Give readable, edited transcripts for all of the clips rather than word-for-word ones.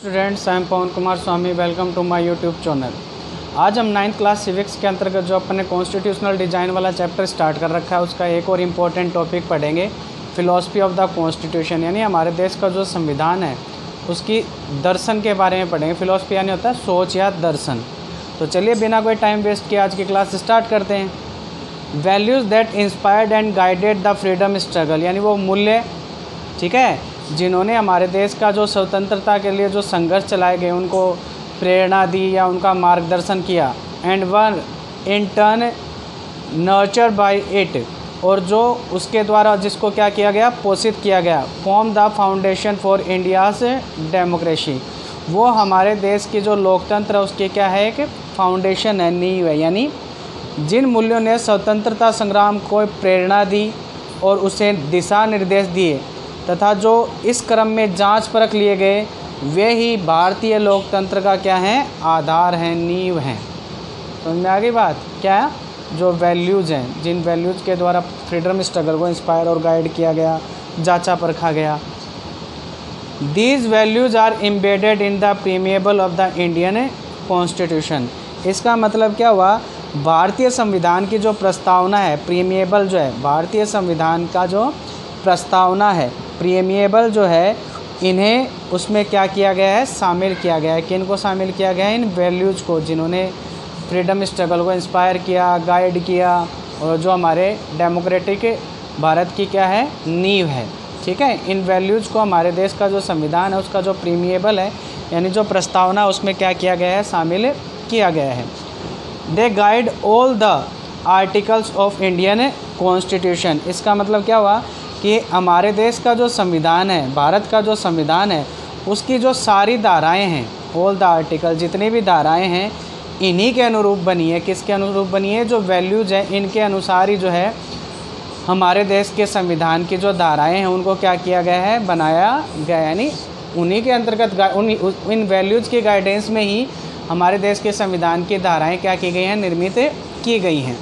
Students, I am Pawan Kumar Swami. Welcome to my YouTube channel. आज हम 9th class civics के अंतर्गत जो अपने कॉन्स्टिट्यूशनल डिज़ाइन वाला चैप्टर स्टार्ट कर रखा है उसका एक और इम्पोर्टेंट टॉपिक पढ़ेंगे, फिलॉसफी ऑफ द कॉन्स्टिट्यूशन, यानी हमारे देश का जो संविधान है उसकी दर्शन के बारे में पढ़ेंगे। फिलॉसफी यानी होता है सोच या दर्शन। तो चलिए बिना कोई टाइम वेस्ट किए आज की क्लास स्टार्ट करते हैं। Values that inspired and guided the freedom struggle, यानी वो मूल्य, ठीक है, जिन्होंने हमारे देश का जो स्वतंत्रता के लिए जो संघर्ष चलाए गए उनको प्रेरणा दी या उनका मार्गदर्शन किया। And one in turn nurture by it, और जो उसके द्वारा जिसको क्या किया गया, पोषित किया गया। Form the foundation for India's democracy, वो हमारे देश की जो लोकतंत्र है उसकी क्या है, एक फाउंडेशन है, नींव है। यानी जिन मूल्यों ने स्वतंत्रता संग्राम को प्रेरणा दी और उसे दिशा निर्देश दिए तथा जो इस क्रम में जांच परख लिए गए, वे ही भारतीय लोकतंत्र का क्या है, आधार हैं, नींव हैं। समझ में आ गई बात? क्या है? जो वैल्यूज़ हैं, जिन वैल्यूज़ के द्वारा फ्रीडम स्ट्रगल को इंस्पायर और गाइड किया गया, जांचा परखा गया। These values are embedded in the preamble of the Indian constitution. इसका मतलब क्या हुआ, भारतीय संविधान की जो प्रस्तावना है, प्रीमिएबल जो है, भारतीय संविधान का जो प्रस्तावना है, प्रीमिएबल जो है, इन्हें उसमें क्या किया गया है, शामिल किया गया है। किन को शामिल किया गया है? इन वैल्यूज़ को, जिन्होंने फ्रीडम स्ट्रगल को इंस्पायर किया, गाइड किया, और जो हमारे डेमोक्रेटिक भारत की क्या है, नींव है। ठीक है, इन वैल्यूज़ को हमारे देश का जो संविधान है उसका जो प्रीमिएबल है, यानी जो प्रस्तावना, उसमें क्या किया गया है, शामिल किया गया है। They guide all the articles of Indian constitution. इसका मतलब क्या हुआ कि हमारे देश का जो संविधान है, भारत का जो संविधान है, उसकी जो सारी धाराएं हैं, ऑल द आर्टिकल, जितनी भी धाराएं हैं, इन्हीं के अनुरूप बनी है। किसके अनुरूप बनी है? जो वैल्यूज़ हैं, इनके अनुसार ही जो है हमारे देश के संविधान की जो धाराएं हैं उनको क्या किया गया है, बनाया गया। यानी उन्हीं के अंतर्गत, इन वैल्यूज़ के गाइडेंस में ही हमारे देश के संविधान की धाराएँ क्या की गई हैं, निर्मित की गई हैं।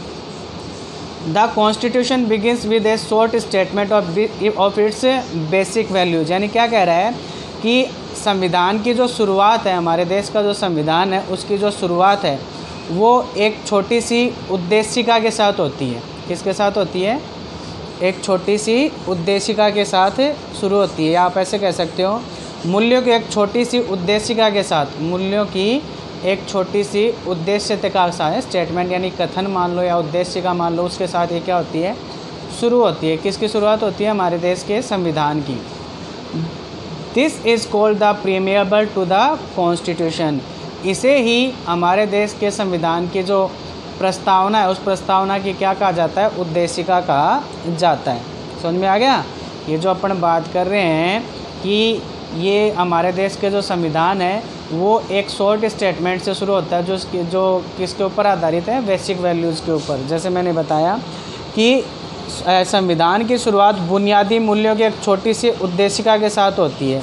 The constitution begins with A short statement of its basic values. यानी क्या कह रहा है कि संविधान की जो शुरुआत है, हमारे देश का जो संविधान है उसकी जो शुरुआत है वो एक छोटी सी उद्देशिका के साथ होती है। किसके साथ होती है? एक छोटी सी उद्देशिका के साथ शुरू होती है, या आप ऐसे कह सकते हो मूल्यों की एक छोटी सी उद्देशिका के साथ, मूल्यों की एक छोटी सी उद्देश्यता का साथ, स्टेटमेंट यानी कथन मान लो या उद्देश्य का मान लो, उसके साथ ये क्या होती है, शुरू होती है। किसकी शुरुआत होती है? हमारे देश के संविधान की। This is called the preamble to the constitution. इसे ही हमारे देश के संविधान की जो प्रस्तावना है, उस प्रस्तावना की क्या कहा जाता है, उद्देशिका कहा जाता है। समझ में आ गया? ये जो अपन बात कर रहे हैं कि ये हमारे देश के जो संविधान है वो एक शॉर्ट स्टेटमेंट से शुरू होता है, जो किसके ऊपर आधारित है, बेसिक वैल्यूज़ के ऊपर। जैसे मैंने बताया कि संविधान की शुरुआत बुनियादी मूल्यों की एक छोटी सी उद्देशिका के साथ होती है,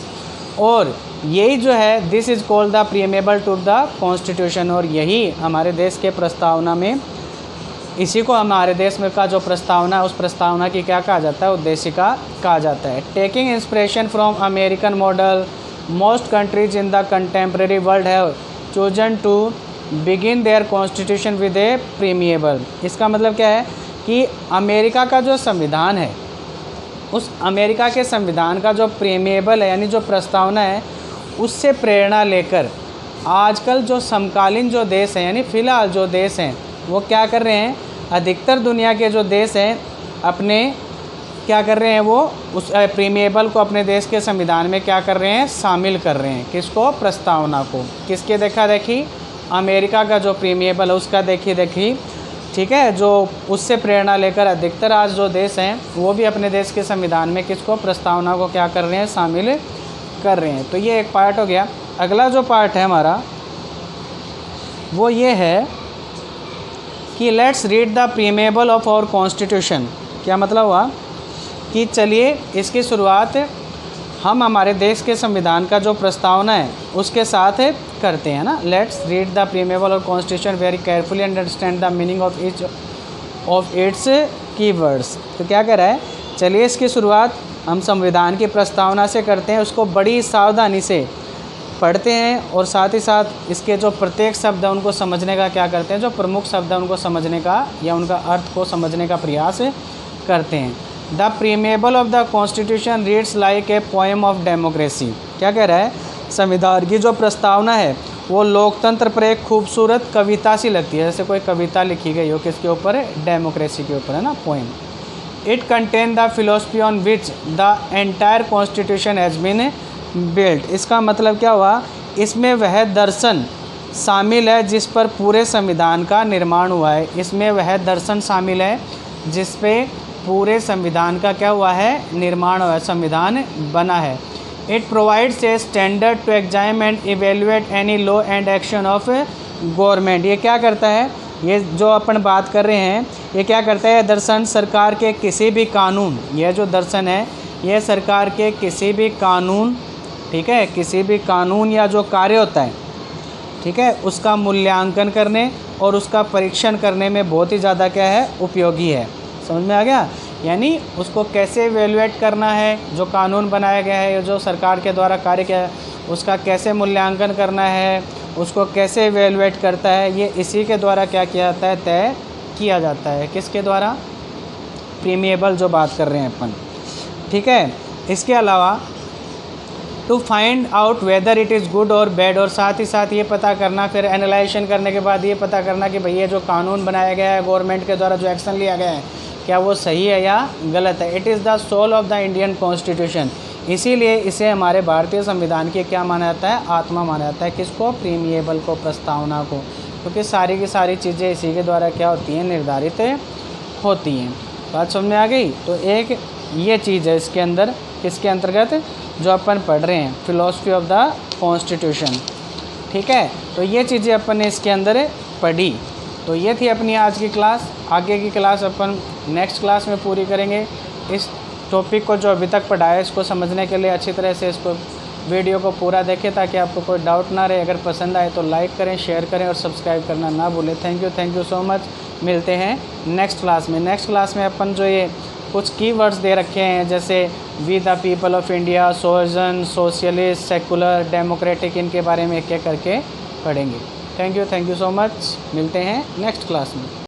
और यही जो है, this is called the preamble to the constitution. और यही हमारे देश के प्रस्तावना में, इसी को हमारे देश में का जो प्रस्तावना है, उस प्रस्तावना की क्या कहा जाता है, उद्देशिका कहा जाता है। Taking inspiration from American model, most countries in the contemporary world have chosen to begin their constitution with a preamble। इसका मतलब क्या है कि अमेरिका का जो संविधान है, उस अमेरिका के संविधान का जो प्रीमिएबल है, यानी जो प्रस्तावना है, उससे प्रेरणा लेकर आजकल जो समकालीन जो देश हैं, यानी फ़िलहाल जो देश हैं, वो क्या कर रहे हैं, अधिकतर दुनिया के जो देश हैं अपने क्या कर रहे हैं, वो उस प्रीमिएबल को अपने देश के संविधान में क्या कर रहे हैं, शामिल कर रहे हैं। किसको? प्रस्तावना को। किसके देखा देखी? अमेरिका का जो प्रीमिएबल है उसका देखी देखी, ठीक है, जो उससे प्रेरणा लेकर अधिकतर आज जो देश हैं वो भी अपने देश के संविधान में किसको, प्रस्तावना को क्या कर रहे हैं, शामिल कर रहे हैं। तो ये एक पार्ट हो गया। अगला जो पार्ट है हमारा वो ये है कि let's read the preamble of our constitution. क्या मतलब हुआ कि चलिए इसकी शुरुआत हम हमारे देश के संविधान का जो प्रस्तावना है उसके साथ करते हैं ना। Let's read the preamble of constitution very carefully and understand the meaning of its keywords. तो क्या कह रहा है, चलिए इसकी शुरुआत हम संविधान की प्रस्तावना से करते हैं, उसको बड़ी सावधानी से पढ़ते हैं और साथ ही साथ इसके जो प्रत्येक शब्द है उनको समझने का क्या करते हैं, जो प्रमुख शब्द है उनको समझने का या उनका अर्थ को समझने का प्रयास करते हैं। The preamble of the constitution reads like a poem of democracy. क्या कह रहा है, संविधान की जो प्रस्तावना है वो लोकतंत्र पर एक खूबसूरत कविता सी लगती है, जैसे कोई कविता लिखी गई हो, किसके ऊपर, डेमोक्रेसी के ऊपर, है ना, poem. It contain the philosophy on which the entire constitution has been built. इसका मतलब क्या हुआ, इसमें वह दर्शन शामिल है जिस पर पूरे संविधान का निर्माण हुआ है। इसमें वह दर्शन शामिल है जिस पे पूरे संविधान का क्या हुआ है, निर्माण हुआ है, संविधान बना है। It provides a standard to examine and evaluate any law and action of government. ये क्या करता है, ये जो अपन बात कर रहे हैं, ये क्या करता है, दर्शन सरकार के किसी भी कानून, यह जो दर्शन है ये सरकार के किसी भी कानून, ठीक है, किसी भी कानून या जो कार्य होता है, ठीक है, उसका मूल्यांकन करने और उसका परीक्षण करने में बहुत ही ज़्यादा क्या है, उपयोगी है। समझ में आ गया, यानी उसको कैसे इवेल्युएट करना है, जो कानून बनाया गया है, जो सरकार के द्वारा कार्य किया है, उसका कैसे मूल्यांकन करना है, उसको कैसे इवेल्युएट करता है, ये इसी के द्वारा क्या किया जाता है, तय किया जाता है। किसके द्वारा, प्रीमिएबल जो बात कर रहे हैं अपन, ठीक है। इसके अलावा to find out whether it is good और बैड, और साथ ही साथ ये पता करना, फिर एनालाइजेशन करने के बाद ये पता करना कि भाई ये जो कानून बनाया गया है, गवर्नमेंट के द्वारा जो एक्शन लिया गया है, क्या वो सही है या गलत है। It is the soul of the Indian constitution. इसीलिए इसे हमारे भारतीय संविधान की क्या माना जाता है, आत्मा माना जाता है। किसको, प्रीमिएबल को, प्रस्तावना को, क्योंकि सारी की सारी चीज़ें इसी के द्वारा क्या होती हैं, निर्धारित होती हैं। बात समझ में आ गई। तो एक ये चीज़ है इसके अंदर, किसके अंतर्गत, जो अपन पढ़ रहे हैं, फिलॉसफी ऑफ द कॉन्स्टिट्यूशन, ठीक है। तो ये चीज़ें अपन ने इसके अंदर पढ़ी। तो ये थी अपनी आज की क्लास। आगे की क्लास अपन नेक्स्ट क्लास में पूरी करेंगे। इस टॉपिक को जो अभी तक पढ़ा है इसको समझने के लिए अच्छी तरह से इसको वीडियो को पूरा देखें ताकि आपको कोई डाउट ना रहे। अगर पसंद आए तो लाइक करें, शेयर करें और सब्सक्राइब करना ना भूलें। Thank you so much. मिलते हैं नेक्स्ट क्लास में। नेक्स्ट क्लास में अपन जो ये कुछ कीवर्ड्स दे रखे हैं, जैसे we the people of India, social, socialist, secular, democratic, इनके बारे में एक एक करके पढ़ेंगे। Thank you so much. मिलते हैं नेक्स्ट क्लास में।